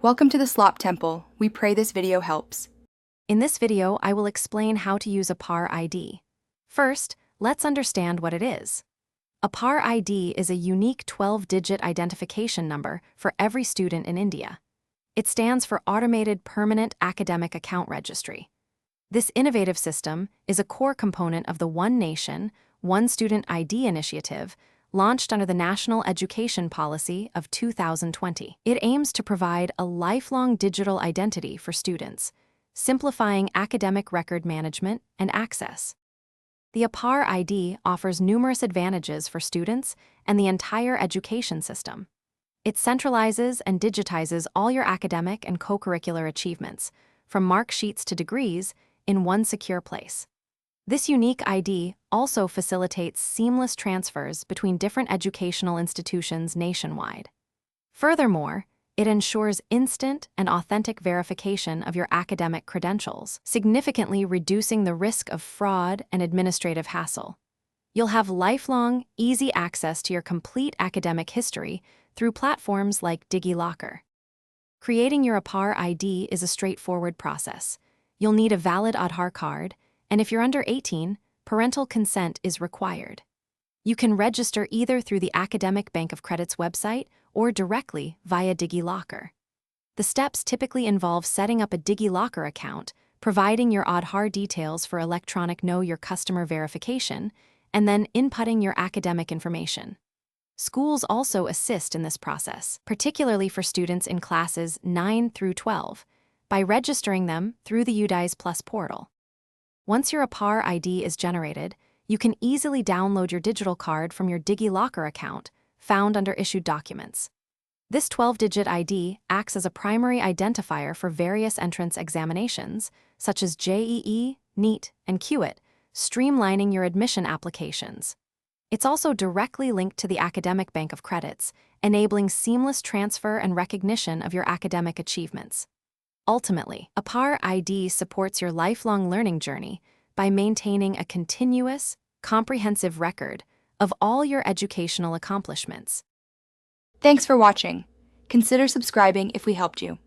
Welcome to the Slop Temple. We pray this video helps. In this video, I will explain how to use APAAR ID. First, let's understand what it is. APAAR ID is a unique 12-digit identification number for every student in India. It stands for Automated Permanent Academic Account Registry. This innovative system is a core component of the One Nation, One Student ID initiative launched under the National Education Policy of 2020. It aims to provide a lifelong digital identity for students, simplifying academic record management and access. The APAAR ID offers numerous advantages for students and the entire education system. It centralizes and digitizes all your academic and co-curricular achievements, from mark sheets to degrees, in one secure place. This unique ID also facilitates seamless transfers between different educational institutions nationwide. Furthermore, it ensures instant and authentic verification of your academic credentials, significantly reducing the risk of fraud and administrative hassle. You'll have lifelong, easy access to your complete academic history through platforms like DigiLocker. Creating your APAAR ID is a straightforward process. You'll need a valid Aadhaar card, and if you're under 18, parental consent is required. You can register either through the Academic Bank of Credit's website or directly via DigiLocker. The steps typically involve setting up a DigiLocker account, providing your Aadhaar details for electronic Know Your Customer verification, and then inputting your academic information. Schools also assist in this process, particularly for students in classes 9 through 12, by registering them through the UDIs Plus portal. Once your APAAR ID is generated, you can easily download your digital card from your DigiLocker account, found under Issued Documents. This 12-digit ID acts as a primary identifier for various entrance examinations, such as JEE, NEET, and QIT, streamlining your admission applications. It's also directly linked to the Academic Bank of Credits, enabling seamless transfer and recognition of your academic achievements. Ultimately, APAAR ID supports your lifelong learning journey by maintaining a continuous, comprehensive record of all your educational accomplishments. Thanks for watching. Consider subscribing if we helped you.